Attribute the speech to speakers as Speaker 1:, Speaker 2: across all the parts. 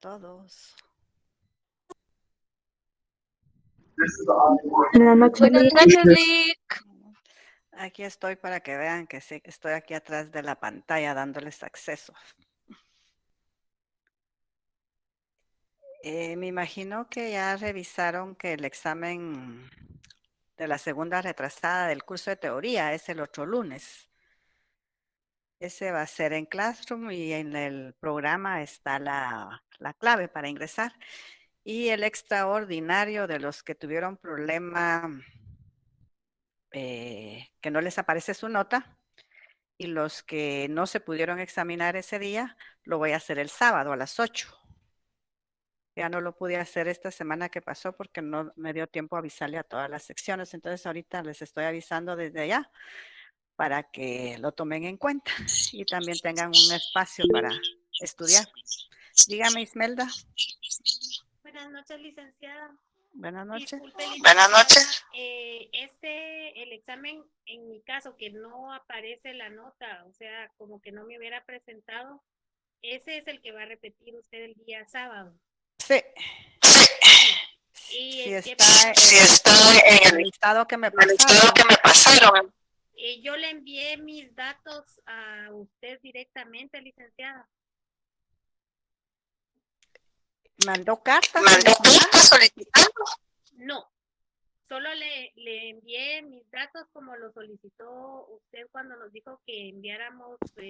Speaker 1: Todos.
Speaker 2: Buenas noches,
Speaker 3: Buenas
Speaker 2: Lick.
Speaker 3: noches, Lick.
Speaker 1: Aquí estoy para que vean que sí, estoy aquí atrás de la pantalla dándoles acceso. Me imagino que ya revisaron que el examen de la segunda retrasada del curso de teoría es el otro lunes. Ese va a ser en Classroom y en el programa está la clave para ingresar. Y el extraordinario de los que tuvieron problema que no les aparece su nota y los que no se pudieron examinar ese día, lo voy a hacer el sábado a las 8. Ya no lo pude hacer esta semana que pasó porque no me dio tiempo a avisarle a todas las secciones. Entonces ahorita les estoy avisando desde allá para que lo tomen en cuenta y también tengan un espacio para estudiar. Dígame, Ismelda.
Speaker 4: Buenas noches, licenciada.
Speaker 1: Buenas noches.
Speaker 4: Disculpe,
Speaker 3: Buenas noches.
Speaker 4: el examen, en mi caso, que no aparece la nota, o sea, como que no me hubiera presentado, ese es el que va a repetir usted el día sábado.
Speaker 1: Sí.
Speaker 4: Y
Speaker 1: Si
Speaker 4: si
Speaker 1: está en el listado que me pasaron.
Speaker 4: Yo le envié mis datos a usted directamente, licenciada.
Speaker 1: ¿Mandó cartas?
Speaker 3: Solicitando?
Speaker 4: No, solo le envié mis datos como lo solicitó usted cuando nos dijo que enviáramos con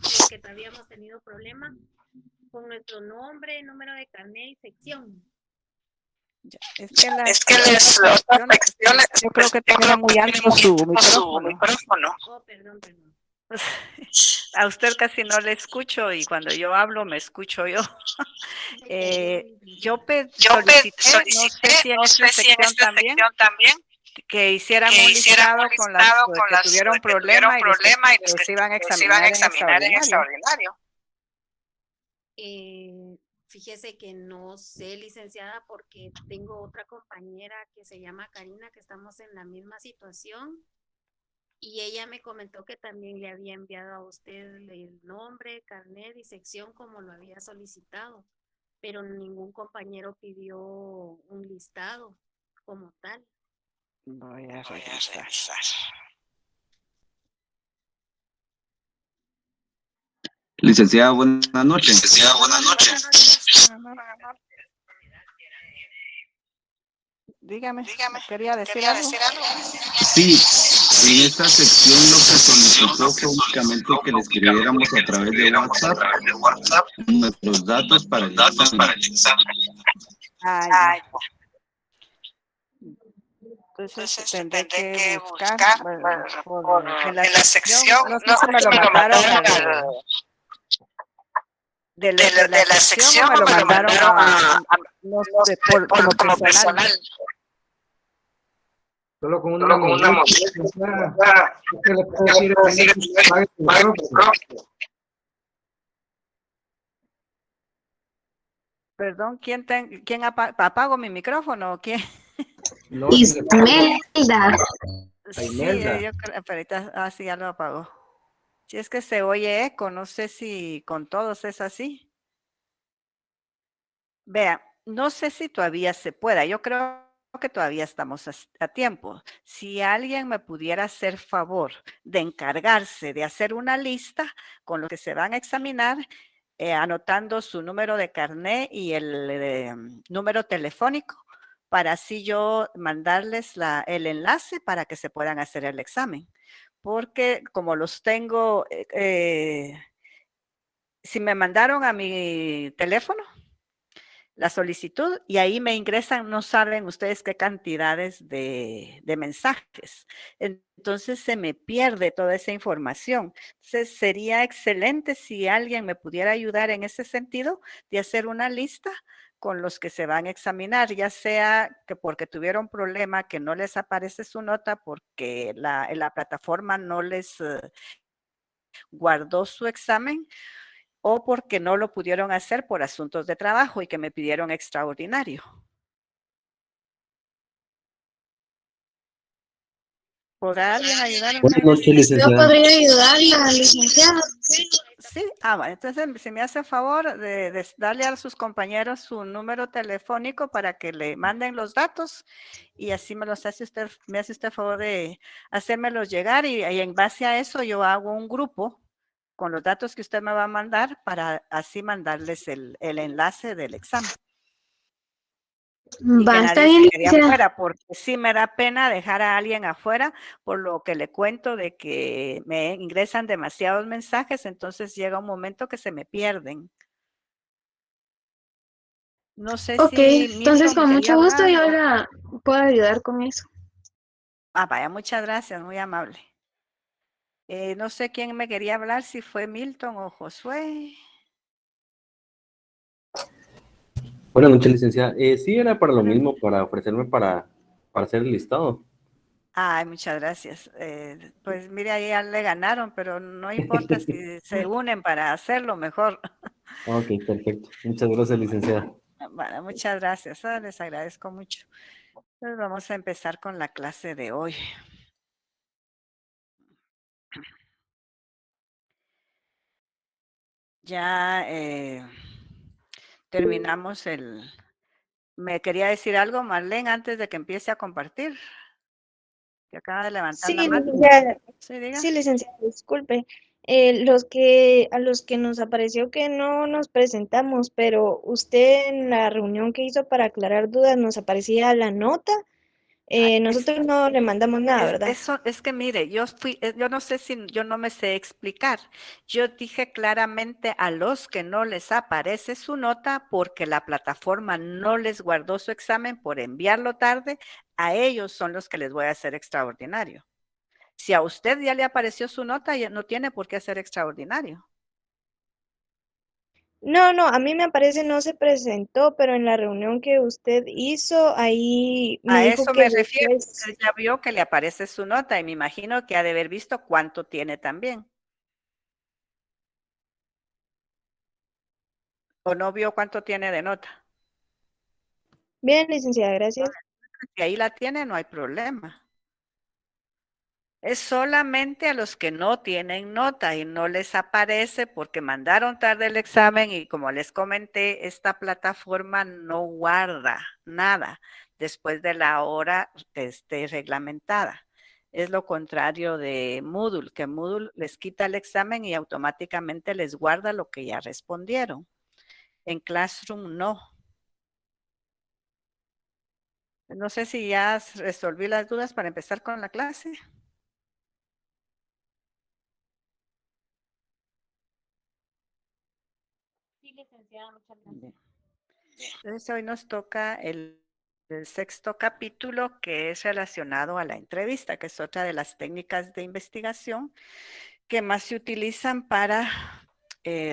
Speaker 4: los que habíamos tenido problemas, con nuestro nombre, número de carnet y sección.
Speaker 1: Es que las
Speaker 3: otras secciones,
Speaker 1: yo creo que tiene muy alto su micrófono.
Speaker 4: Oh, perdón.
Speaker 1: A usted casi no le escucho y cuando yo hablo me escucho yo. Yo solicité, no sé si en esta sección también, que hicieran un listado con las que tuvieron problema y los que se iban a examinar en extraordinario.
Speaker 4: Fíjese que no sé, licenciada, porque tengo otra compañera que se llama Karina, que estamos en la misma situación. Y ella me comentó que también le había enviado a usted el nombre, carnet y sección como lo había solicitado, pero ningún compañero pidió un listado como tal.
Speaker 1: Voy a revisar.
Speaker 5: Licenciada, buenas noches.
Speaker 1: Dígame, ¿quería decir algo?
Speaker 5: Sí, en esta sección lo que solicitó fue únicamente que le escribiéramos a través de WhatsApp nuestros datos para el examen.
Speaker 1: Ya. Entonces tendré que buscar en la sección, no sé si me lo mandaron de la sección me lo mandaron no sé, como personal.
Speaker 6: Solo con una moneda. ¿Qué le puedo decir?
Speaker 1: Perdón, ¿quién apago mi micrófono o quién?
Speaker 6: No,
Speaker 2: Ismelda.
Speaker 1: Sí, yo creo, pero ahorita, sí, ya lo apagó. Si es que se oye eco, no sé si con todos es así. Vea, no sé si todavía se pueda. Yo creo que todavía estamos a tiempo. Si alguien me pudiera hacer favor de encargarse de hacer una lista con los que se van a examinar, anotando su número de carnet y el número telefónico, para así yo mandarles el enlace para que se puedan hacer el examen. Porque como los tengo, si me mandaron a mi teléfono, la solicitud y ahí me ingresan, no saben ustedes qué cantidades de mensajes. Entonces se me pierde toda esa información. Entonces sería excelente si alguien me pudiera ayudar en ese sentido de hacer una lista con los que se van a examinar, ya sea que porque tuvieron problema, que no les aparece su nota porque la plataforma no les guardó su examen, o porque no lo pudieron hacer por asuntos de trabajo y que me pidieron extraordinario. ¿Podrá alguien ayudarme?
Speaker 6: Buenas noches, licenciada.
Speaker 2: Yo podría ayudarla, licenciada.
Speaker 1: Sí, bueno, entonces si me hace favor de darle a sus compañeros su número telefónico para que le manden los datos y así me hace usted favor de hacérmelos llegar y en base a eso yo hago un grupo con los datos que usted me va a mandar para así mandarles el enlace del examen. Y que
Speaker 2: Va, está
Speaker 1: nadie
Speaker 2: bien,
Speaker 1: se quede
Speaker 2: licenciada.
Speaker 1: afuera, porque sí me da pena dejar a alguien afuera, por lo que le cuento de que me ingresan demasiados mensajes, entonces llega un momento que se me pierden. No sé
Speaker 2: Ok,
Speaker 1: si
Speaker 2: entonces
Speaker 1: Milton me
Speaker 2: con
Speaker 1: quería
Speaker 2: mucho gusto
Speaker 1: hablar
Speaker 2: yo
Speaker 1: o...
Speaker 2: la puedo ayudar con eso.
Speaker 1: Vaya, muchas gracias, muy amable. No sé quién me quería hablar, si fue Milton o Josué.
Speaker 7: Buenas noches, licenciada. Sí, era para lo mismo, para ofrecerme para hacer el listado.
Speaker 1: Ay, muchas gracias. Pues mire, ahí ya le ganaron, pero no importa si se unen para hacerlo mejor.
Speaker 7: Ok, perfecto. Muchas gracias, licenciada.
Speaker 1: Bueno, muchas gracias. Les agradezco mucho. Entonces vamos a empezar con la clase de hoy. Ya terminamos Me quería decir algo, Marlene, antes de que empiece a compartir, que acaba de levantar
Speaker 8: Sí,
Speaker 1: la mano.
Speaker 8: licenciada,
Speaker 1: Sí, diga.
Speaker 8: sí, licenciada, disculpe. A los que nos apareció que no nos presentamos, pero usted en la reunión que hizo para aclarar dudas nos aparecía la nota.
Speaker 1: Es,
Speaker 8: Nosotros no le mandamos nada, ¿verdad?
Speaker 1: es que mire, yo no sé si yo no me sé explicar. Yo dije claramente a los que no les aparece su nota porque la plataforma no les guardó su examen por enviarlo tarde, a ellos son los que les voy a hacer extraordinario. Si a usted ya le apareció su nota, ya no tiene por qué hacer extraordinario.
Speaker 8: No, no, a mí me aparece no se presentó, pero en la reunión que usted hizo, ahí me
Speaker 1: A
Speaker 8: dijo
Speaker 1: eso
Speaker 8: que
Speaker 1: me refiero.
Speaker 8: después,
Speaker 1: Usted ya vio que le aparece su nota y me imagino que ha de haber visto cuánto tiene también. ¿O no vio cuánto tiene de nota?
Speaker 8: bien, licenciada, gracias.
Speaker 1: Si ahí la tiene, no hay problema. Es solamente a los que no tienen nota y no les aparece porque mandaron tarde el examen y como les comenté, esta plataforma no guarda nada después de la hora reglamentada. Es lo contrario de Moodle, que Moodle les quita el examen y automáticamente les guarda lo que ya respondieron. En Classroom no. No sé si ya resolví las dudas para empezar con la clase.
Speaker 4: Sí, licenciada, muchas gracias.
Speaker 1: Entonces hoy nos toca el sexto capítulo que es relacionado a la entrevista, que es otra de las técnicas de investigación que más se utilizan para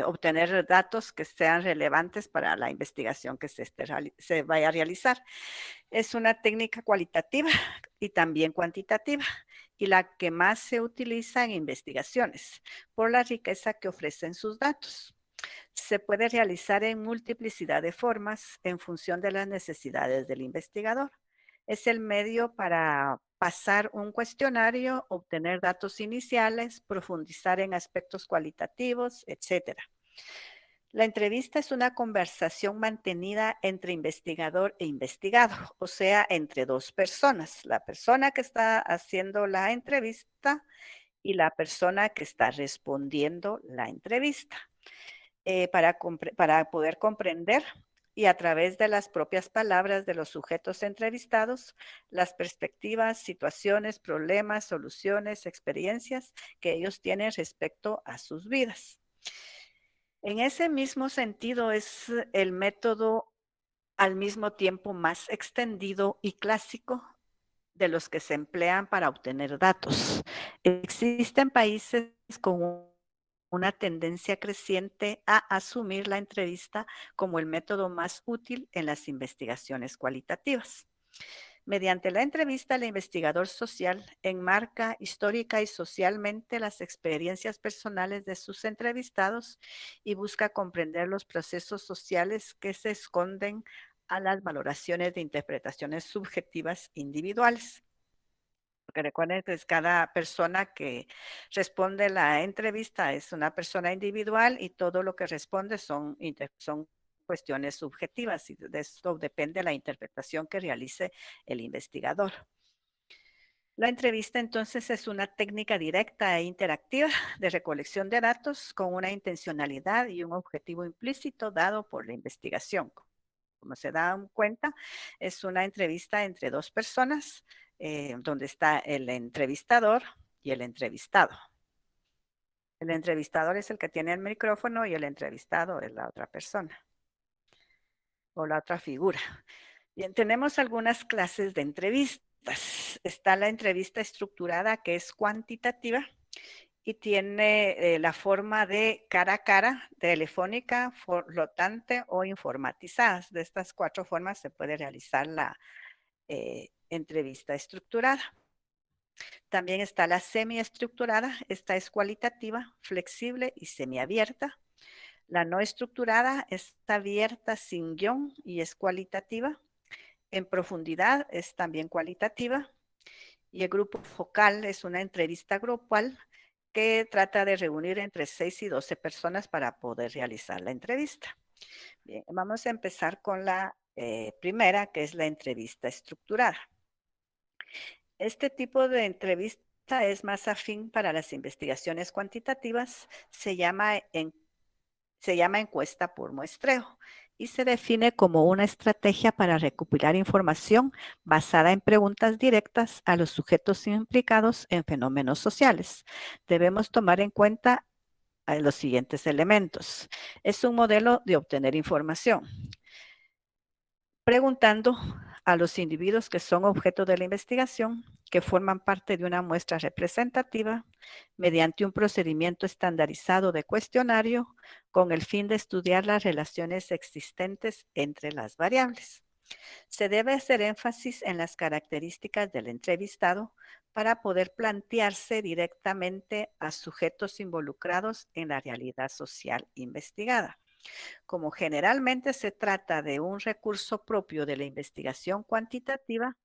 Speaker 1: obtener datos que sean relevantes para la investigación que se vaya a realizar. Es una técnica cualitativa y también cuantitativa y la que más se utiliza en investigaciones por la riqueza que ofrecen sus datos. Se puede realizar en multiplicidad de formas en función de las necesidades del investigador. Es el medio para pasar un cuestionario, obtener datos iniciales, profundizar en aspectos cualitativos, etc. La entrevista es una conversación mantenida entre investigador e investigado, o sea, entre dos personas, la persona que está haciendo la entrevista y la persona que está respondiendo la entrevista. Para poder comprender y a través de las propias palabras de los sujetos entrevistados, las perspectivas, situaciones, problemas, soluciones, experiencias que ellos tienen respecto a sus vidas. En ese mismo sentido es el método al mismo tiempo más extendido y clásico de los que se emplean para obtener datos. Existen países con una tendencia creciente a asumir la entrevista como el método más útil en las investigaciones cualitativas. Mediante la entrevista, el investigador social enmarca histórica y socialmente las experiencias personales de sus entrevistados y busca comprender los procesos sociales que se esconden a las valoraciones de interpretaciones subjetivas individuales. porque recuerden que es cada persona que responde la entrevista es una persona individual y todo lo que responde son cuestiones subjetivas y de esto depende la interpretación que realice el investigador. La entrevista entonces es una técnica directa e interactiva de recolección de datos con una intencionalidad y un objetivo implícito dado por la investigación. Como se dan cuenta, es una entrevista entre dos personas donde está el entrevistador y el entrevistado. El entrevistador es el que tiene el micrófono y el entrevistado es la otra persona o la otra figura. Bien, tenemos algunas clases de entrevistas. Está la entrevista estructurada que es cuantitativa y tiene la forma de cara a cara, telefónica, flotante o informatizadas. De estas 4 formas se puede realizar la entrevista estructurada. También está la semiestructurada. Esta es cualitativa, flexible y semiabierta. La no estructurada está abierta sin guión y es cualitativa. En profundidad es también cualitativa. Y el grupo focal es una entrevista grupal que trata de reunir entre 6 y 12 personas para poder realizar la entrevista. Bien, vamos a empezar con la primera, que es la entrevista estructurada. Este tipo de entrevista es más afín para las investigaciones cuantitativas, se llama encuesta por muestreo y se define como una estrategia para recopilar información basada en preguntas directas a los sujetos implicados en fenómenos sociales. Debemos tomar en cuenta los siguientes elementos. Es un modelo de obtener información, preguntando a los individuos que son objeto de la investigación, que forman parte de una muestra representativa, mediante un procedimiento estandarizado de cuestionario, con el fin de estudiar las relaciones existentes entre las variables. Se debe hacer énfasis en las características del entrevistado para poder plantearse directamente a sujetos involucrados en la realidad social investigada. Como generalmente se trata de un recurso propio de la investigación cuantitativa,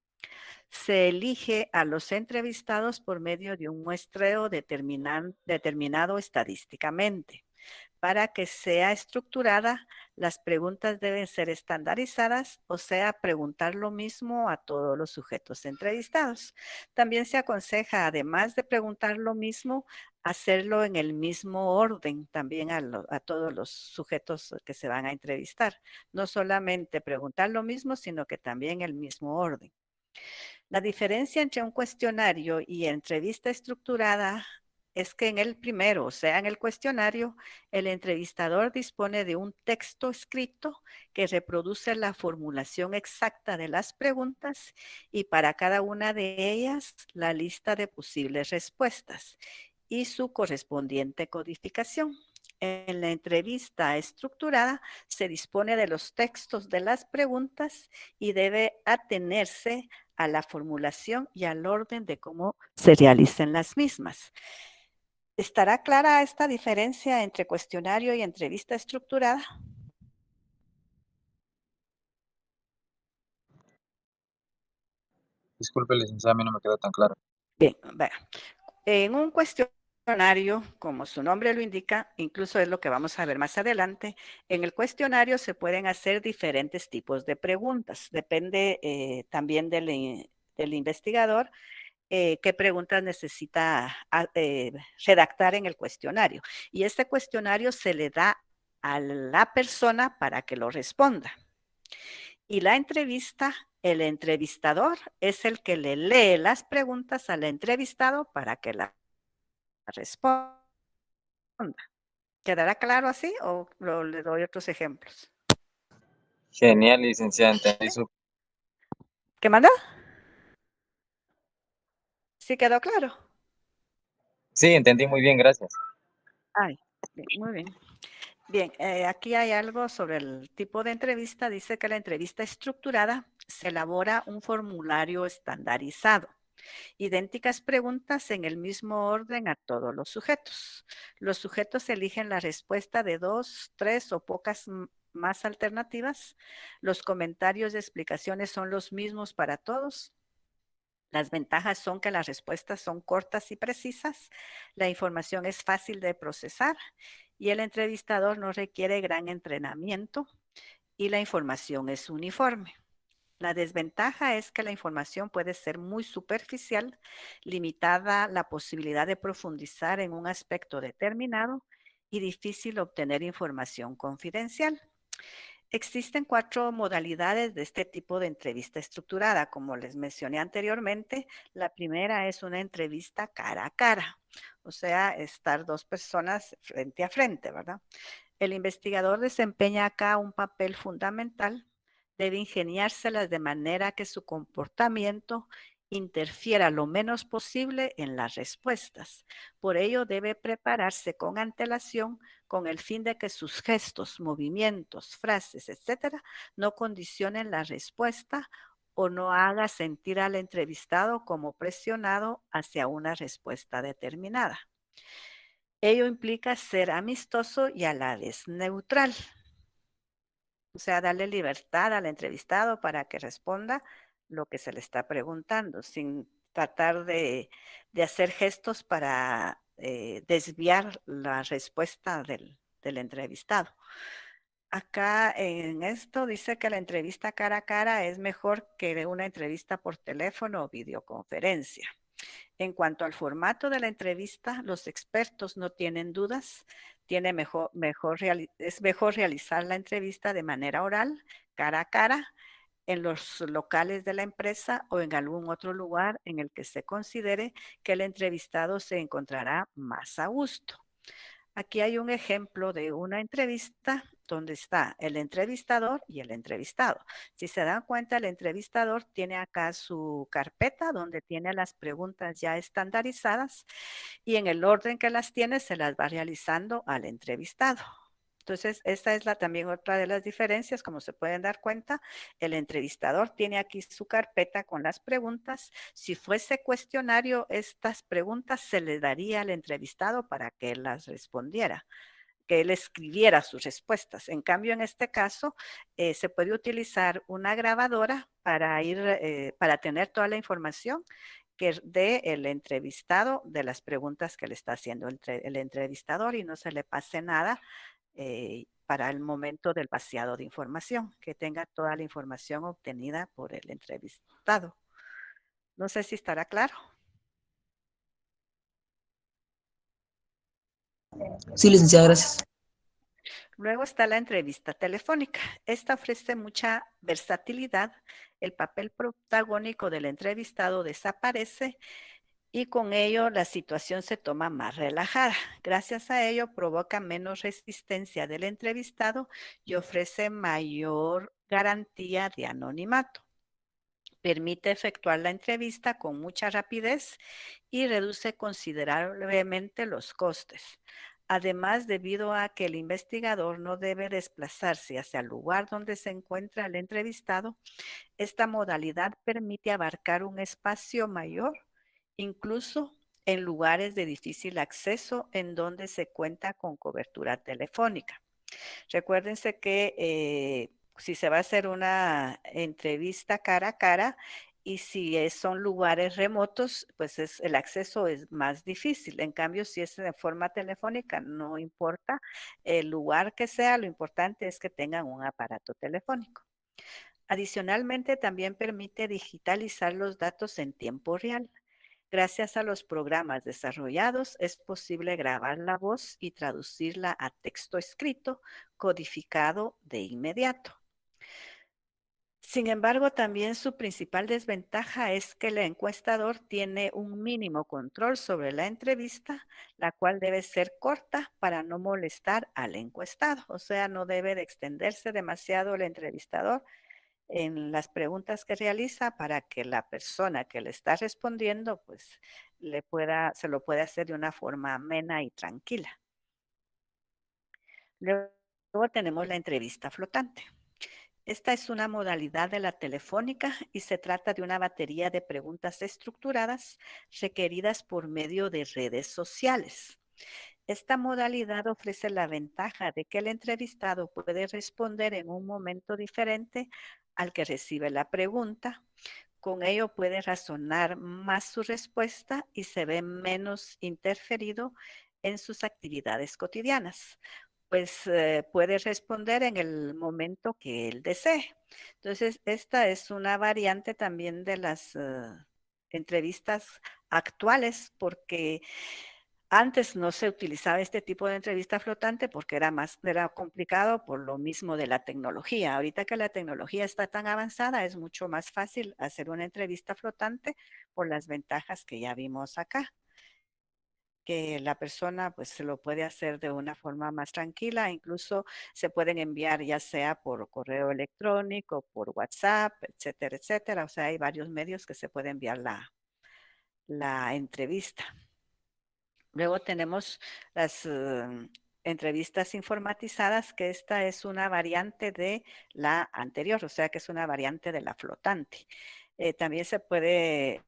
Speaker 1: se elige a los entrevistados por medio de un muestreo determinado estadísticamente. Para que sea estructurada, las preguntas deben ser estandarizadas, o sea, preguntar lo mismo a todos los sujetos entrevistados. También se aconseja, además de preguntar lo mismo, hacerlo en el mismo orden también a todos los sujetos que se van a entrevistar. No solamente preguntar lo mismo, sino que también el mismo orden. La diferencia entre un cuestionario y entrevista estructurada es que en el primero, o sea, en el cuestionario, el entrevistador dispone de un texto escrito que reproduce la formulación exacta de las preguntas y para cada una de ellas la lista de posibles respuestas y su correspondiente codificación. En la entrevista estructurada se dispone de los textos de las preguntas y debe atenerse a la formulación y al orden de cómo se realicen las mismas. ¿Estará clara esta diferencia entre cuestionario y entrevista estructurada?
Speaker 9: Disculpe, licenciada, a mí no me queda tan claro.
Speaker 1: Bien, vea. En un cuestionario, como su nombre lo indica, incluso es lo que vamos a ver más adelante, en el cuestionario se pueden hacer diferentes tipos de preguntas. Depende también del investigador qué preguntas necesita redactar en el cuestionario. Y este cuestionario se le da a la persona para que lo responda. Y la entrevista, el entrevistador es el que le lee las preguntas al entrevistado para que la responda. ¿Quedará claro así o le doy otros ejemplos?
Speaker 9: Genial, licenciada, entendí su...
Speaker 1: ¿Qué manda? ¿Sí quedó claro?
Speaker 9: Sí, entendí muy bien, gracias.
Speaker 1: Ay, bien, muy bien. Bien, aquí hay algo sobre el tipo de entrevista. Dice que la entrevista estructurada se elabora un formulario estandarizado. Idénticas preguntas en el mismo orden a todos los sujetos. Los sujetos eligen la respuesta de 2, 3 o pocas más alternativas. Los comentarios de explicaciones son los mismos para todos. Las ventajas son que las respuestas son cortas y precisas, la información es fácil de procesar y el entrevistador no requiere gran entrenamiento y la información es uniforme. La desventaja es que la información puede ser muy superficial, limitada la posibilidad de profundizar en un aspecto determinado y difícil obtener información confidencial. Existen 4 modalidades de este tipo de entrevista estructurada. Como les mencioné anteriormente, la primera es una entrevista cara a cara, o sea, estar 2 personas frente a frente, ¿verdad? El investigador desempeña acá un papel fundamental, debe ingeniárselas de manera que su comportamiento interfiera lo menos posible en las respuestas. Por ello, debe prepararse con antelación con el fin de que sus gestos, movimientos, frases, etcétera, no condicionen la respuesta o no haga sentir al entrevistado como presionado hacia una respuesta determinada. Ello implica ser amistoso y a la vez neutral. O sea, darle libertad al entrevistado para que responda lo que se le está preguntando, sin tratar de hacer gestos para desviar la respuesta del entrevistado. Acá en esto dice que la entrevista cara a cara es mejor que una entrevista por teléfono o videoconferencia. En cuanto al formato de la entrevista, los expertos no tienen dudas. Es mejor realizar la entrevista de manera oral, cara a cara, en los locales de la empresa o en algún otro lugar en el que se considere que el entrevistado se encontrará más a gusto. Aquí hay un ejemplo de una entrevista donde está el entrevistador y el entrevistado. Si se dan cuenta, el entrevistador tiene acá su carpeta donde tiene las preguntas ya estandarizadas y en el orden que las tiene se las va realizando al entrevistado. Entonces, esta es también otra de las diferencias, como se pueden dar cuenta, el entrevistador tiene aquí su carpeta con las preguntas. Si fuese cuestionario, estas preguntas se le daría al entrevistado para que él las respondiera, que él escribiera sus respuestas. En cambio, en este caso, se puede utilizar una grabadora para tener toda la información que dé el entrevistado de las preguntas que le está haciendo el entrevistador y no se le pase nada para el momento del vaciado de información, que tenga toda la información obtenida por el entrevistado. No sé si estará claro.
Speaker 10: Sí, licenciada, gracias.
Speaker 1: Luego está la entrevista telefónica. Esta ofrece mucha versatilidad. El papel protagónico del entrevistado desaparece y con ello la situación se toma más relajada. Gracias a ello provoca menos resistencia del entrevistado y ofrece mayor garantía de anonimato. Permite efectuar la entrevista con mucha rapidez y reduce considerablemente los costes. Además, debido a que el investigador no debe desplazarse hacia el lugar donde se encuentra el entrevistado, esta modalidad permite abarcar un espacio mayor, incluso en lugares de difícil acceso en donde se cuenta con cobertura telefónica. Recuérdense que si se va a hacer una entrevista cara a cara y si son lugares remotos, pues el acceso es más difícil. En cambio, si es de forma telefónica, no importa el lugar que sea, lo importante es que tengan un aparato telefónico. Adicionalmente, también permite digitalizar los datos en tiempo real. Gracias a los programas desarrollados es posible grabar la voz y traducirla a texto escrito, codificado de inmediato. Sin embargo, también su principal desventaja es que el encuestador tiene un mínimo control sobre la entrevista, la cual debe ser corta para no molestar al encuestado. O sea, no debe de extenderse demasiado el entrevistador en las preguntas que realiza para que la persona que le está respondiendo, pues se lo pueda hacer de una forma amena y tranquila. Luego tenemos la entrevista flotante. Esta es una modalidad de la telefónica y se trata de una batería de preguntas estructuradas requeridas por medio de redes sociales. Esta modalidad ofrece la ventaja de que el entrevistado puede responder en un momento diferente al que recibe la pregunta, con ello puede razonar más su respuesta y se ve menos interferido en sus actividades cotidianas, pues puede responder en el momento que él desee. Entonces, esta es una variante también de las entrevistas actuales, porque antes no se utilizaba este tipo de entrevista flotante porque era complicado por lo mismo de la tecnología. Ahorita que la tecnología está tan avanzada, es mucho más fácil hacer una entrevista flotante por las ventajas que ya vimos acá, que la persona pues se lo puede hacer de una forma más tranquila, incluso se pueden enviar ya sea por correo electrónico, por WhatsApp, etcétera, etcétera. O sea, hay varios medios que se puede enviar la entrevista. Luego tenemos las entrevistas informatizadas, que esta es una variante de la anterior, o sea que es una variante de la flotante. También se puede,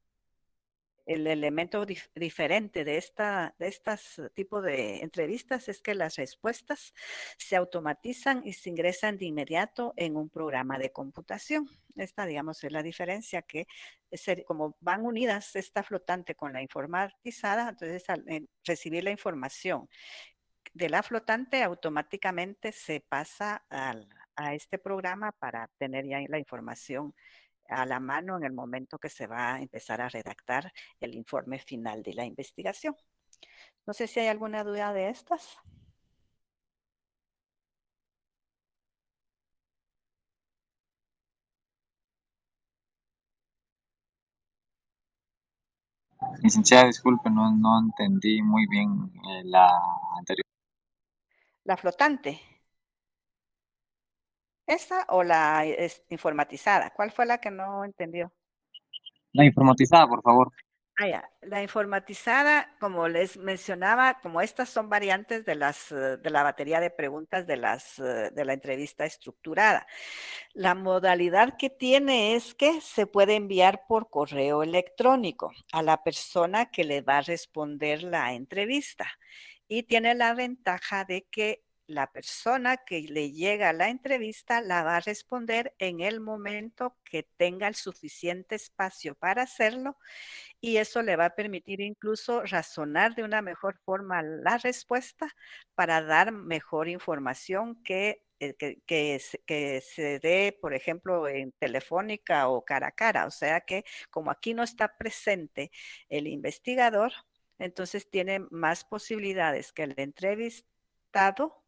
Speaker 1: el elemento diferente de estas tipo de entrevistas es que las respuestas se automatizan y se ingresan de inmediato en un programa de computación. Esta, digamos, es la diferencia, que como van unidas esta flotante con la informatizada, entonces al recibir la información de la flotante automáticamente se pasa a este programa para tener ya la información a la mano en el momento que se va a empezar a redactar el informe final de la investigación. No sé si hay alguna duda de estas.
Speaker 9: Licenciada, disculpe, no entendí muy bien la anterior.
Speaker 1: La flotante. ¿Esa o la informatizada? ¿Cuál fue la que no entendió?
Speaker 9: La informatizada, por favor.
Speaker 1: Ah, ya. La informatizada, como les mencionaba, como estas son variantes de de la batería de preguntas de la entrevista estructurada. La modalidad que tiene es que se puede enviar por correo electrónico a la persona que le va a responder la entrevista, y tiene la ventaja de que la persona que le llega a la entrevista la va a responder en el momento que tenga el suficiente espacio para hacerlo, y eso le va a permitir incluso razonar de una mejor forma la respuesta para dar mejor información que se dé, por ejemplo, en telefónica o cara a cara. O sea que como aquí no está presente el investigador, entonces tiene más posibilidades que el entrevistado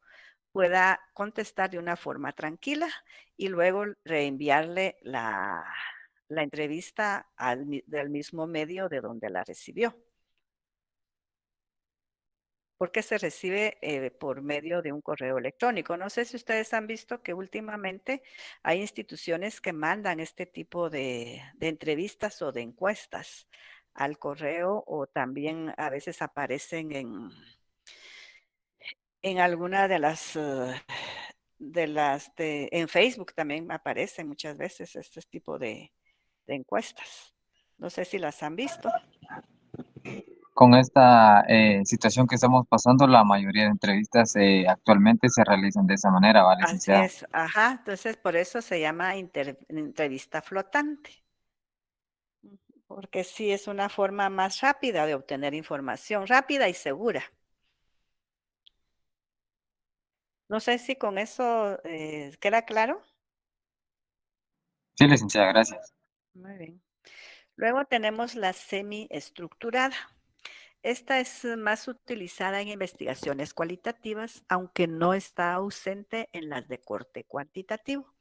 Speaker 1: pueda contestar de una forma tranquila y luego reenviarle la entrevista del mismo medio de donde la recibió. Porque se recibe por medio de un correo electrónico. No sé si ustedes han visto que últimamente hay instituciones que mandan este tipo de entrevistas o de encuestas al correo, o también a veces aparecen en alguna en Facebook también aparecen muchas veces este tipo de encuestas. No sé si las han visto.
Speaker 9: Con esta situación que estamos pasando, la mayoría de entrevistas actualmente se realizan de esa manera, ¿va,
Speaker 1: Así
Speaker 9: licenciada?
Speaker 1: es, ajá. Entonces, por eso se llama entrevista flotante, porque sí es una forma más rápida de obtener información, rápida y segura. No sé si con eso queda claro.
Speaker 9: Sí, licenciada, gracias.
Speaker 1: Muy bien. Luego tenemos la semiestructurada. Esta es más utilizada en investigaciones cualitativas, aunque no está ausente en las de corte cuantitativo.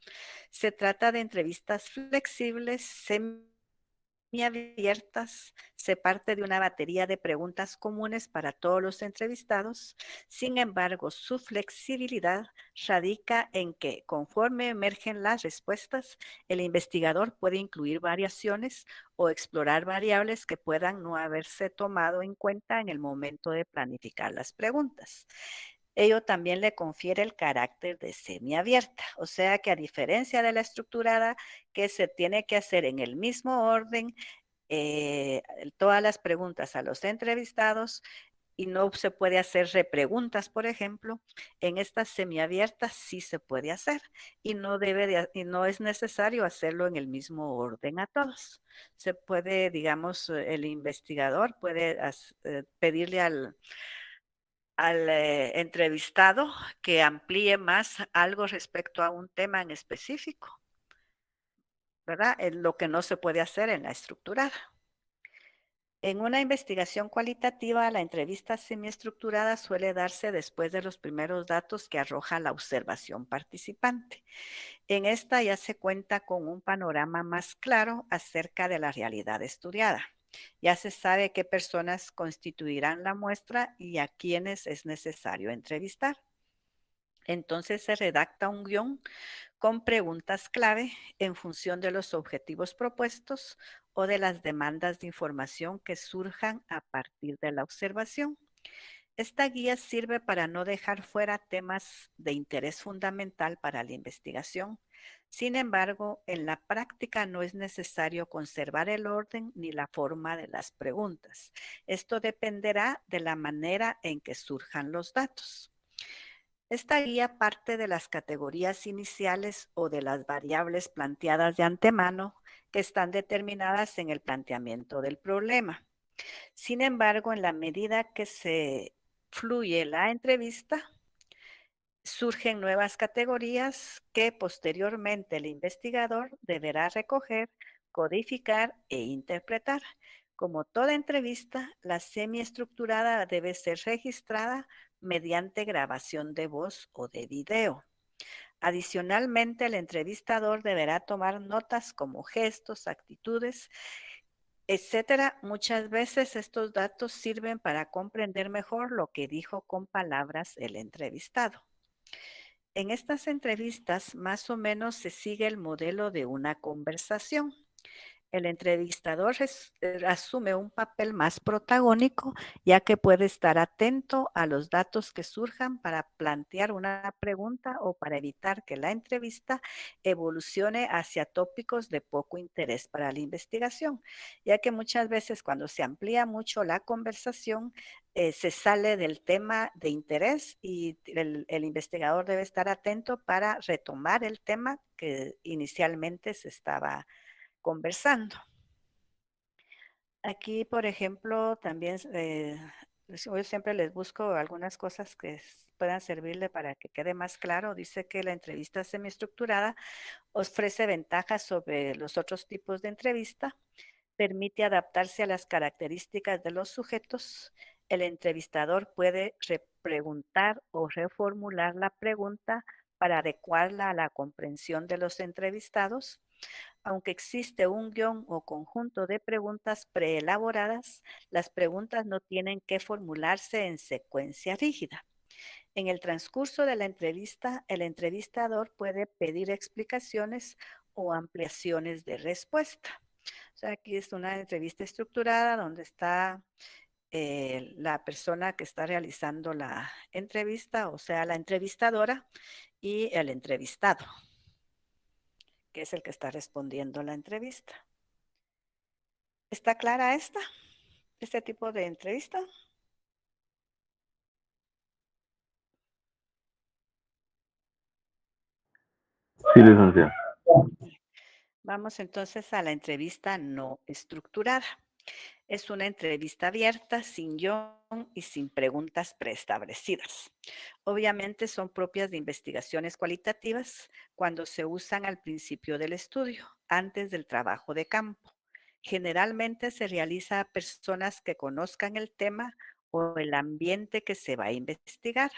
Speaker 1: Se trata de entrevistas flexibles, semiabiertas, se parte de una batería de preguntas comunes para todos los entrevistados. Sin embargo, su flexibilidad radica en que, conforme emergen las respuestas, el investigador puede incluir variaciones o explorar variables que puedan no haberse tomado en cuenta en el momento de planificar las preguntas. Ello también le confiere el carácter de semiabierta, o sea que, a diferencia de la estructurada, que se tiene que hacer en el mismo orden todas las preguntas a los entrevistados, y no se puede hacer repreguntas, por ejemplo. En estas semiabiertas sí se puede hacer y y no es necesario hacerlo en el mismo orden a todos. Se puede, digamos, el investigador puede pedirle al entrevistado que amplíe más algo respecto a un tema en específico, ¿verdad? Es lo que no se puede hacer en la estructurada. En una investigación cualitativa, la entrevista semiestructurada suele darse después de los primeros datos que arroja la observación participante. En esta ya se cuenta con un panorama más claro acerca de la realidad estudiada. Ya se sabe qué personas constituirán la muestra y a quiénes es necesario entrevistar. Entonces se redacta un guión con preguntas clave en función de los objetivos propuestos o de las demandas de información que surjan a partir de la observación. Esta guía sirve para no dejar fuera temas de interés fundamental para la investigación. Sin embargo, en la práctica no es necesario conservar el orden ni la forma de las preguntas. Esto dependerá de la manera en que surjan los datos. Esta guía parte de las categorías iniciales o de las variables planteadas de antemano que están determinadas en el planteamiento del problema. Sin embargo, en la medida que se fluye la entrevista, surgen nuevas categorías que posteriormente el investigador deberá recoger, codificar e interpretar. Como toda entrevista, la semiestructurada debe ser registrada mediante grabación de voz o de video. Adicionalmente, el entrevistador deberá tomar notas como gestos, actitudes, etcétera. Muchas veces estos datos sirven para comprender mejor lo que dijo con palabras el entrevistado. En estas entrevistas más o menos se sigue el modelo de una conversación. El entrevistador asume un papel más protagónico, ya que puede estar atento a los datos que surjan para plantear una pregunta o para evitar que la entrevista evolucione hacia tópicos de poco interés para la investigación, ya que muchas veces cuando se amplía mucho la conversación, se sale del tema de interés y el investigador debe estar atento para retomar el tema que inicialmente se estaba conversando. Aquí, por ejemplo, también yo siempre les busco algunas cosas que puedan servirle para que quede más claro. Dice que la entrevista semiestructurada ofrece ventajas sobre los otros tipos de entrevista, permite adaptarse a las características de los sujetos. El entrevistador puede repreguntar o reformular la pregunta para adecuarla a la comprensión de los entrevistados. Aunque existe un guión o conjunto de preguntas preelaboradas, las preguntas no tienen que formularse en secuencia rígida. En el transcurso de la entrevista, el entrevistador puede pedir explicaciones o ampliaciones de respuesta. O sea, aquí es una entrevista estructurada donde está la persona que está realizando la entrevista, o sea, la entrevistadora y el entrevistado, que es el que está respondiendo la entrevista. ¿Está clara este tipo de entrevista?
Speaker 7: Sí, licenciada.
Speaker 1: Vamos entonces a la entrevista no estructurada. Es una entrevista abierta, sin guión y sin preguntas preestablecidas. Obviamente son propias de investigaciones cualitativas cuando se usan al principio del estudio, antes del trabajo de campo. Generalmente se realiza a personas que conozcan el tema o el ambiente que se va a investigar.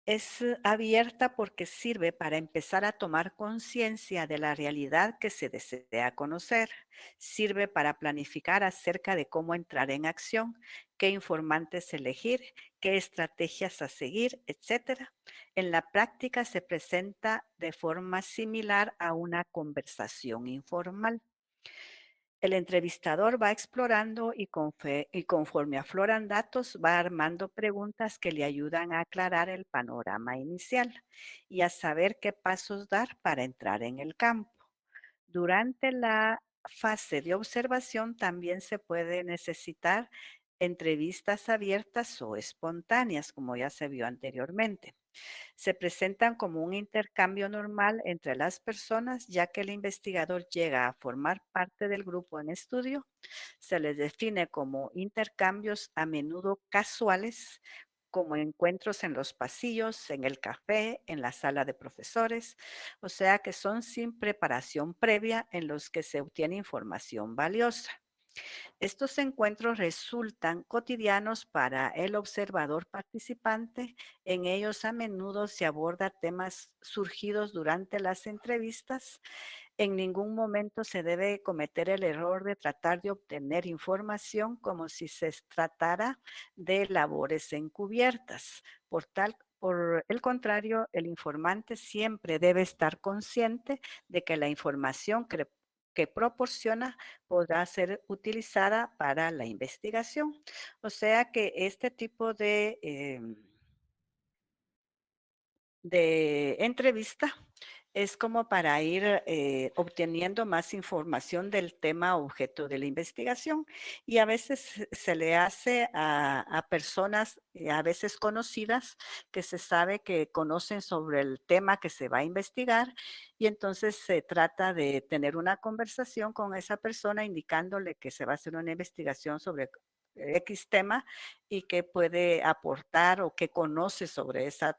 Speaker 1: Es abierta porque sirve para empezar a tomar conciencia de la realidad que se desea conocer. Sirve para planificar acerca de cómo entrar en acción, qué informantes elegir, qué estrategias a seguir, etc. En la práctica se presenta de forma similar a una conversación informal. El entrevistador va explorando y conforme afloran datos, va armando preguntas que le ayudan a aclarar el panorama inicial y a saber qué pasos dar para entrar en el campo. Durante la fase de observación también se puede necesitar entrevistas abiertas o espontáneas, como ya se vio anteriormente. Se presentan como un intercambio normal entre las personas, ya que el investigador llega a formar parte del grupo en estudio. Se les define como intercambios a menudo casuales, como encuentros en los pasillos, en el café, en la sala de profesores, o sea que son sin preparación previa en los que se obtiene información valiosa. Estos encuentros resultan cotidianos para el observador participante. En ellos a menudo se aborda temas surgidos durante las entrevistas. En ningún momento se debe cometer el error de tratar de obtener información como si se tratara de labores encubiertas. Por el contrario, el informante siempre debe estar consciente de que la información que proporciona podrá ser utilizada para la investigación. O sea que este tipo de entrevista es como para ir obteniendo más información del tema objeto de la investigación y a veces se le hace a personas a veces conocidas que se sabe que conocen sobre el tema que se va a investigar y entonces se trata de tener una conversación con esa persona indicándole que se va a hacer una investigación sobre X tema y que puede aportar o que conoce sobre esa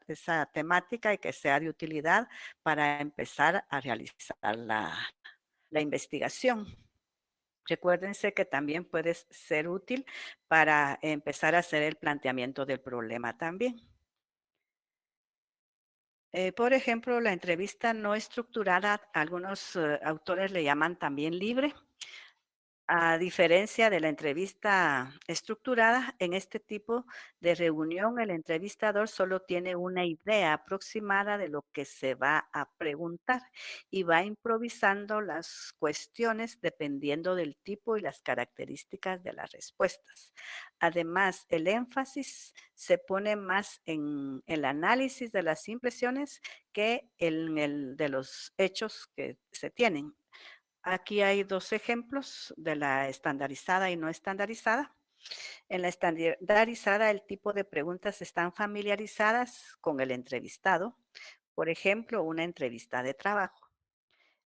Speaker 1: temática y que sea de utilidad para empezar a realizar la investigación. Recuérdense que también puede ser útil para empezar a hacer el planteamiento del problema también. Por ejemplo, la entrevista no estructurada, algunos autores le llaman también libre. A diferencia de la entrevista estructurada, en este tipo de reunión el entrevistador solo tiene una idea aproximada de lo que se va a preguntar y va improvisando las cuestiones dependiendo del tipo y las características de las respuestas. Además, el énfasis se pone más en el análisis de las impresiones que en el de los hechos que se tienen. Aquí hay dos ejemplos de la estandarizada y no estandarizada. En la estandarizada, el tipo de preguntas están familiarizadas con el entrevistado. Por ejemplo, una entrevista de trabajo.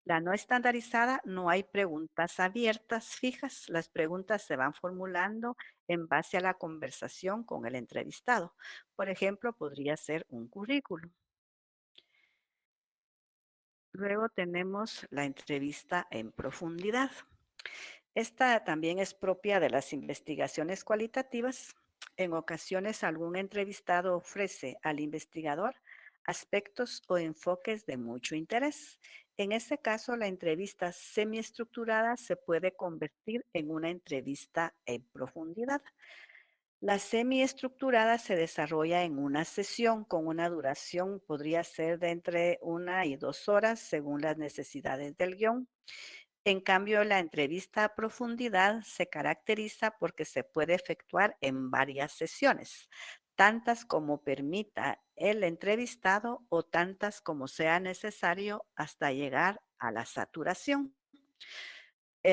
Speaker 1: La no estandarizada, no hay preguntas abiertas fijas. Las preguntas se van formulando en base a la conversación con el entrevistado. Por ejemplo, podría ser un currículum. Luego tenemos la entrevista en profundidad. Esta también es propia de las investigaciones cualitativas. En ocasiones, algún entrevistado ofrece al investigador aspectos o enfoques de mucho interés. En ese caso, la entrevista semiestructurada se puede convertir en una entrevista en profundidad. La semiestructurada se desarrolla en una sesión con una duración, podría ser de entre 1 y 2 horas, según las necesidades del guión. En cambio, la entrevista a profundidad se caracteriza porque se puede efectuar en varias sesiones, tantas como permita el entrevistado o tantas como sea necesario hasta llegar a la saturación.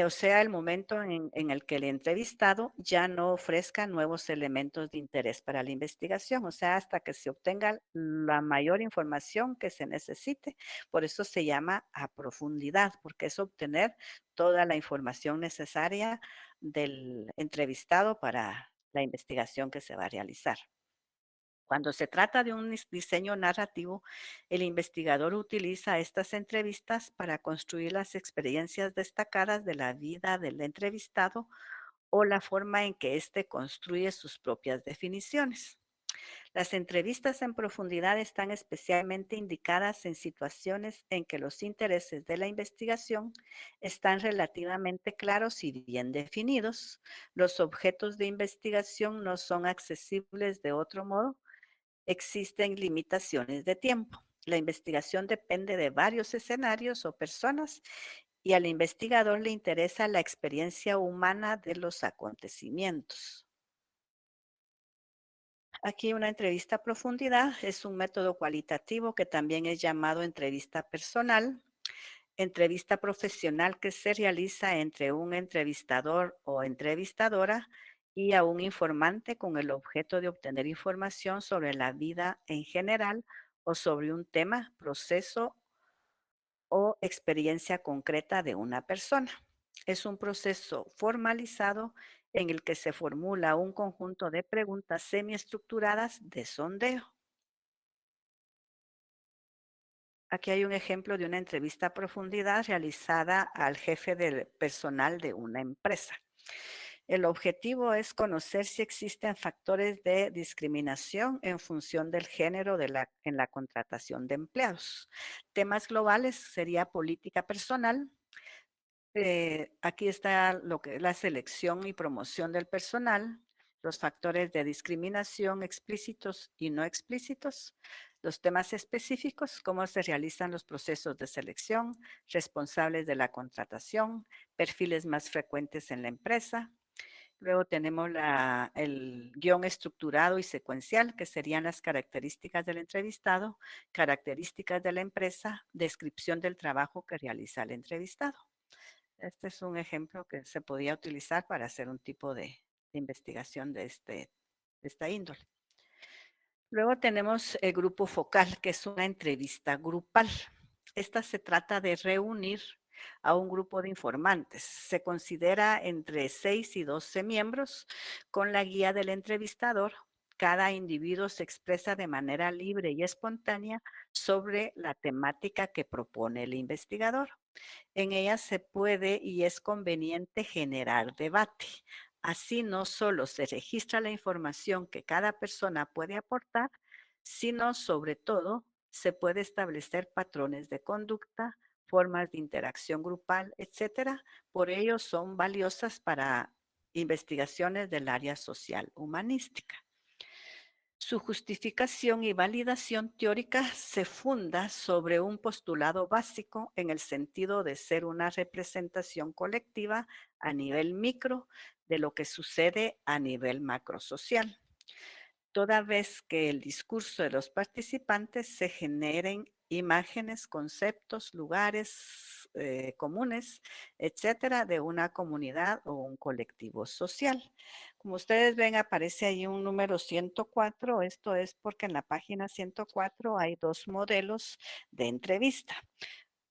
Speaker 1: O sea, el momento en el que el entrevistado ya no ofrezca nuevos elementos de interés para la investigación, o sea, hasta que se obtenga la mayor información que se necesite. Por eso se llama a profundidad, porque es obtener toda la información necesaria del entrevistado para la investigación que se va a realizar. Cuando se trata de un diseño narrativo, el investigador utiliza estas entrevistas para construir las experiencias destacadas de la vida del entrevistado o la forma en que éste construye sus propias definiciones. Las entrevistas en profundidad están especialmente indicadas en situaciones en que los intereses de la investigación están relativamente claros y bien definidos. Los objetos de investigación no son accesibles de otro modo. Existen limitaciones de tiempo. La investigación depende de varios escenarios o personas y al investigador le interesa la experiencia humana de los acontecimientos. Aquí una entrevista a profundidad es un método cualitativo que también es llamado entrevista personal, entrevista profesional que se realiza entre un entrevistador o entrevistadora y a un informante con el objeto de obtener información sobre la vida en general o sobre un tema, proceso o experiencia concreta de una persona. Es un proceso formalizado en el que se formula un conjunto de preguntas semiestructuradas de sondeo. Aquí hay un ejemplo de una entrevista a profundidad realizada al jefe del personal de una empresa. El objetivo es conocer si existen factores de discriminación en función del género en la contratación de empleados. Temas globales sería política personal. Aquí está lo que es la selección y promoción del personal, los factores de discriminación explícitos y no explícitos, los temas específicos, cómo se realizan los procesos de selección, responsables de la contratación, perfiles más frecuentes en la empresa. Luego tenemos el guión estructurado y secuencial, que serían las características del entrevistado, características de la empresa, descripción del trabajo que realiza el entrevistado. Este es un ejemplo que se podía utilizar para hacer un tipo de investigación de esta índole. Luego tenemos el grupo focal, que es una entrevista grupal. Esta se trata de reunir a un grupo de informantes. Se considera entre 6 y 12 miembros con la guía del entrevistador. Cada individuo se expresa de manera libre y espontánea sobre la temática que propone el investigador. En ella se puede y es conveniente generar debate. Así no solo se registra la información que cada persona puede aportar, sino sobre todo se puede establecer patrones de conducta, formas de interacción grupal, etcétera. Por ello son valiosas para investigaciones del área social humanística. Su justificación y validación teórica se funda sobre un postulado básico en el sentido de ser una representación colectiva a nivel micro de lo que sucede a nivel macrosocial, toda vez que el discurso de los participantes se generen imágenes, conceptos, lugares comunes, etcétera, de una comunidad o un colectivo social. Como ustedes ven, aparece ahí un número 104. Esto es porque en la página 104 hay dos modelos de entrevista.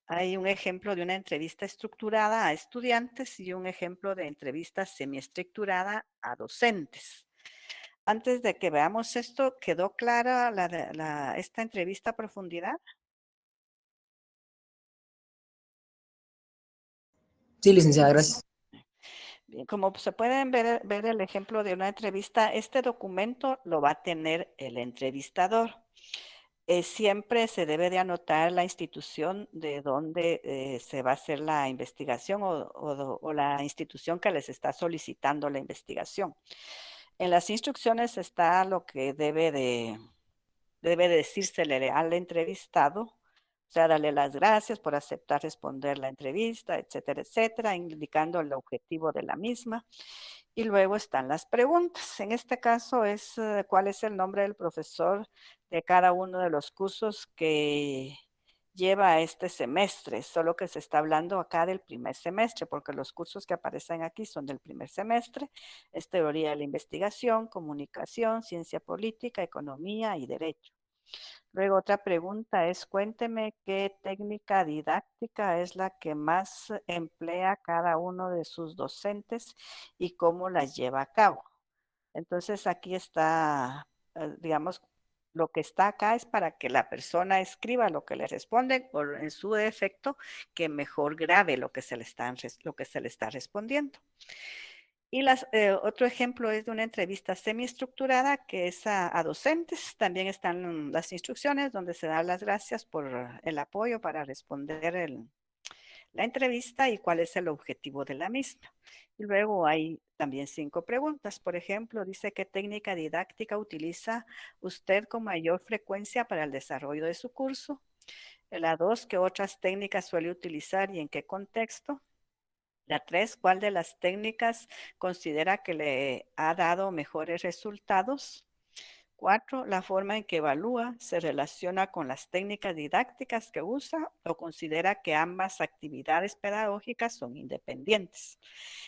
Speaker 1: Hay un ejemplo de una entrevista estructurada a estudiantes y un ejemplo de entrevista semiestructurada a docentes. Antes de que veamos esto, ¿quedó clara esta entrevista a profundidad?
Speaker 10: Sí, licenciada, gracias.
Speaker 1: Bien, como se pueden ver el ejemplo de una entrevista, este documento lo va a tener el entrevistador. Siempre se debe de anotar la institución de donde se va a hacer la investigación o la institución que les está solicitando la investigación. En las instrucciones está lo que debe decírsele al entrevistado, o sea, darle las gracias por aceptar responder la entrevista, etcétera, etcétera, indicando el objetivo de la misma. Y luego están las preguntas. En este caso es cuál es el nombre del profesor de cada uno de los cursos que lleva este semestre, solo que se está hablando acá del primer semestre, porque los cursos que aparecen aquí son del primer semestre. Es teoría de la investigación, comunicación, ciencia política, economía y derecho. Luego otra pregunta es, cuénteme qué técnica didáctica es la que más emplea cada uno de sus docentes y cómo las lleva a cabo. Entonces aquí está, digamos, lo que está acá es para que la persona escriba lo que le responden o en su defecto que mejor grabe lo que se le está respondiendo. Y otro ejemplo es de una entrevista semiestructurada que es a docentes. También están las instrucciones donde se dan las gracias por el apoyo para responder la entrevista y cuál es el objetivo de la misma. Y luego hay también 5 preguntas. Por ejemplo, dice qué técnica didáctica utiliza usted con mayor frecuencia para el desarrollo de su curso. La 2, ¿qué otras técnicas suele utilizar y en qué contexto? La 3, ¿cuál de las técnicas considera que le ha dado mejores resultados? 4, la forma en que evalúa se relaciona con las técnicas didácticas que usa o considera que ambas actividades pedagógicas son independientes.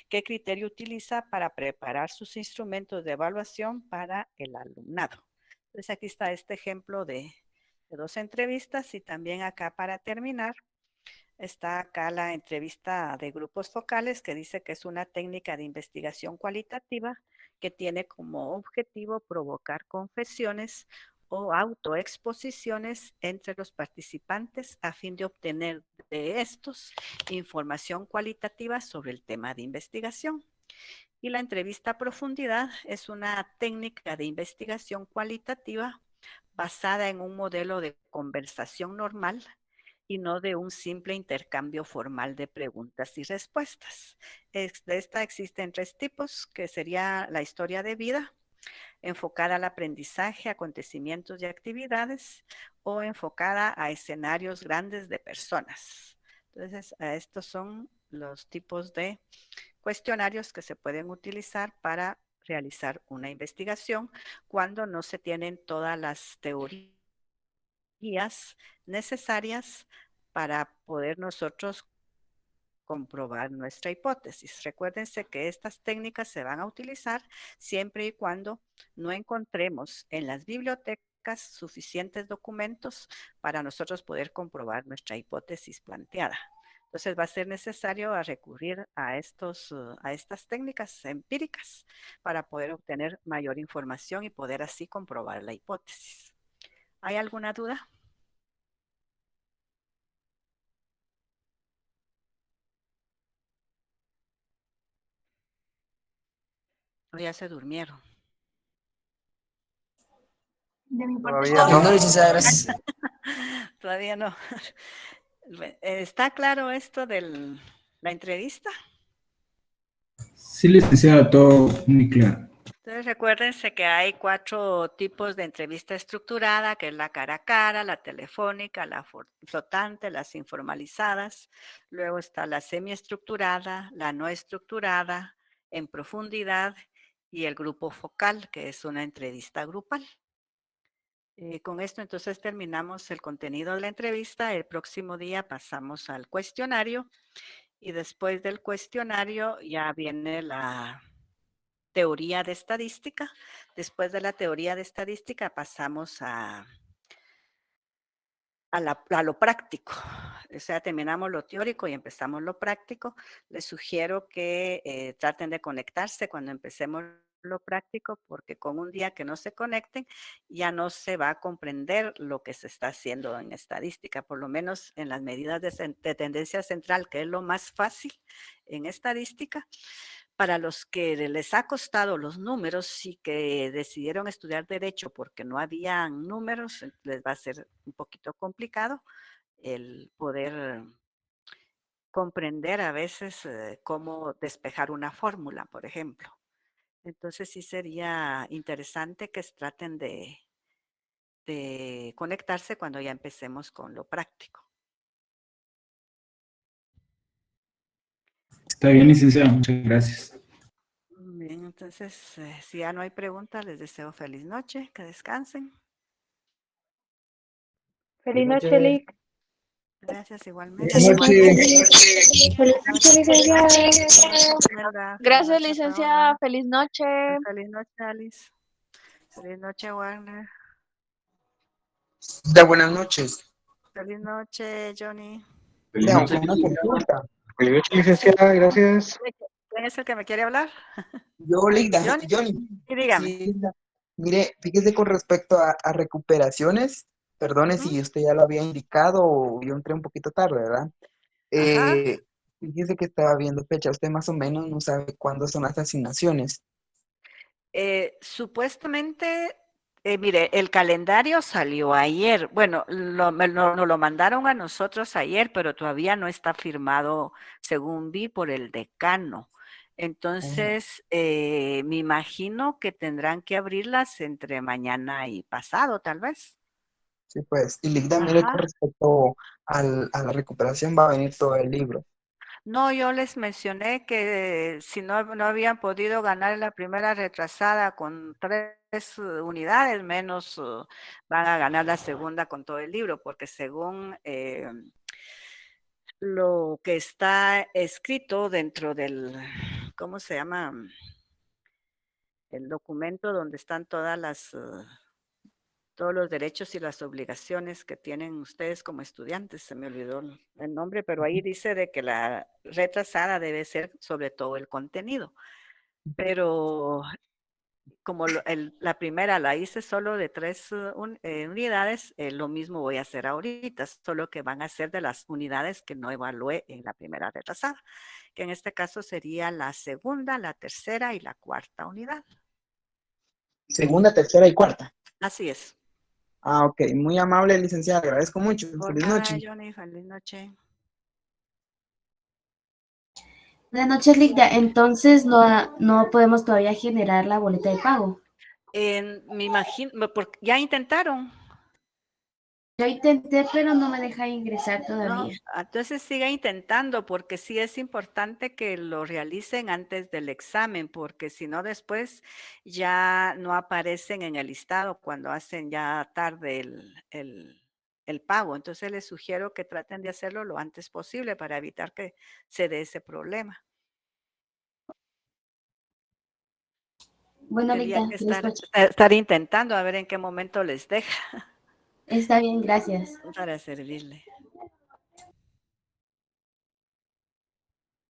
Speaker 1: ¿Qué criterio utiliza para preparar sus instrumentos de evaluación para el alumnado? Entonces aquí está este ejemplo de 2 entrevistas y también acá para terminar está acá la entrevista de grupos focales que dice que es una técnica de investigación cualitativa que tiene como objetivo provocar confesiones o autoexposiciones entre los participantes a fin de obtener de estos información cualitativa sobre el tema de investigación. Y la entrevista a profundidad es una técnica de investigación cualitativa basada en un modelo de conversación normal y no de un simple intercambio formal de preguntas y respuestas. De esta existen 3 tipos, que sería la historia de vida, enfocada al aprendizaje, acontecimientos y actividades, o enfocada a escenarios grandes de personas. Entonces, estos son los tipos de cuestionarios que se pueden utilizar para realizar una investigación cuando no se tienen todas las teorías necesarias para poder nosotros comprobar nuestra hipótesis. Recuérdense que estas técnicas se van a utilizar siempre y cuando no encontremos en las bibliotecas suficientes documentos para nosotros poder comprobar nuestra hipótesis planteada. Entonces va a ser necesario recurrir a estas técnicas empíricas para poder obtener mayor información y poder así comprobar la hipótesis. ¿Hay alguna duda? O ya se durmieron.
Speaker 2: De mi parte,
Speaker 6: Todavía
Speaker 10: No,
Speaker 6: no.
Speaker 10: licenciada, gracias.
Speaker 1: Todavía no. ¿Está claro esto de la entrevista?
Speaker 11: Sí, licenciada, todo muy claro.
Speaker 1: Entonces recuérdense que hay 4 tipos de entrevista estructurada, que es la cara a cara, la telefónica, la flotante, las informalizadas. Luego está la semiestructurada, la no estructurada, en profundidad y el grupo focal, que es una entrevista grupal. Con esto entonces terminamos el contenido de la entrevista. El próximo día pasamos al cuestionario y después del cuestionario ya viene la teoría de estadística. Después de la teoría de estadística pasamos a lo práctico. O sea, terminamos lo teórico y empezamos lo práctico. Les sugiero que traten de conectarse cuando empecemos lo práctico, porque con un día que no se conecten, ya no se va a comprender lo que se está haciendo en estadística, por lo menos en las medidas de tendencia central, que es lo más fácil en estadística. Para los que les ha costado los números y que decidieron estudiar derecho porque no habían números, les va a ser un poquito complicado el poder comprender a veces cómo despejar una fórmula, por ejemplo. Entonces sí sería interesante que traten de conectarse cuando ya empecemos con lo práctico.
Speaker 11: Está bien, licenciada, muchas gracias.
Speaker 1: Bien, entonces si ya no hay preguntas, les deseo feliz noche, que descansen.
Speaker 2: feliz noche, Lic.
Speaker 1: Gracias igualmente.
Speaker 6: Buenas noches.
Speaker 8: Feliz noche, licenciada.
Speaker 1: Imelda, feliz
Speaker 2: Gracias,
Speaker 1: noche,
Speaker 2: licenciada.
Speaker 1: Paola.
Speaker 2: Feliz noche.
Speaker 1: Feliz noche, Alice. Feliz noche, Warner.
Speaker 10: Buenas noches.
Speaker 1: Feliz noche, Johnny.
Speaker 7: Feliz noche,
Speaker 10: Una
Speaker 7: licenciada.
Speaker 10: consulta.
Speaker 6: Feliz noche, licenciada, gracias.
Speaker 1: ¿Quién es el que me quiere hablar?
Speaker 10: Yo, Ligda,
Speaker 1: Johnny.
Speaker 10: Johnny.
Speaker 1: Y dígame.
Speaker 10: Sí, Ligda. Mire, fíjese con respecto a recuperaciones, perdone si usted ya lo había indicado o yo entré un poquito tarde, ¿verdad?
Speaker 1: Ajá.
Speaker 10: Fíjese que estaba viendo fecha, usted más o menos no sabe cuándo son las asignaciones.
Speaker 1: Supuestamente, mire, el calendario salió ayer. Bueno, nos lo mandaron a nosotros ayer, pero todavía no está firmado, según vi, por el decano. Entonces, me imagino que tendrán que abrirlas entre mañana y pasado, tal vez.
Speaker 10: Sí, pues, y Ligda, mire,
Speaker 1: Ajá.
Speaker 10: con respecto a la recuperación va a venir todo el libro.
Speaker 1: No, yo les mencioné que si no habían podido ganar la primera retrasada con 3 unidades, menos van a ganar la segunda con todo el libro, porque según lo que está escrito dentro del, ¿cómo se llama? El documento donde están todos los derechos y las obligaciones que tienen ustedes como estudiantes. Se me olvidó el nombre, pero ahí dice de que la retrasada debe ser sobre todo el contenido. Pero como la primera la hice solo de 3 unidades, lo mismo voy a hacer ahorita, solo que van a ser de las unidades que no evalué en la primera retrasada, que en este caso sería la segunda, la tercera y la cuarta unidad.
Speaker 10: Segunda, tercera y cuarta.
Speaker 1: Así es.
Speaker 10: Ah, ok. Muy amable, licenciada. Agradezco mucho.
Speaker 1: Por
Speaker 10: Feliz
Speaker 1: nada,
Speaker 10: noche.
Speaker 1: Johnny, feliz noche.
Speaker 12: Buenas noches, Ligda. Entonces no podemos todavía generar la boleta de pago.
Speaker 1: Me imagino, ya intentaron.
Speaker 12: Yo intenté, pero no me deja ingresar
Speaker 1: No,
Speaker 12: todavía.
Speaker 1: entonces siga intentando porque sí es importante que lo realicen antes del examen, porque si no después ya no aparecen en el listado cuando hacen ya tarde el pago. Entonces les sugiero que traten de hacerlo lo antes posible para evitar que se dé ese problema.
Speaker 12: Bueno,
Speaker 1: Tendría
Speaker 12: Ligda,
Speaker 1: que
Speaker 12: les escucho.
Speaker 1: estar intentando a ver en qué momento les deja
Speaker 12: Está bien, gracias.
Speaker 1: para servirle.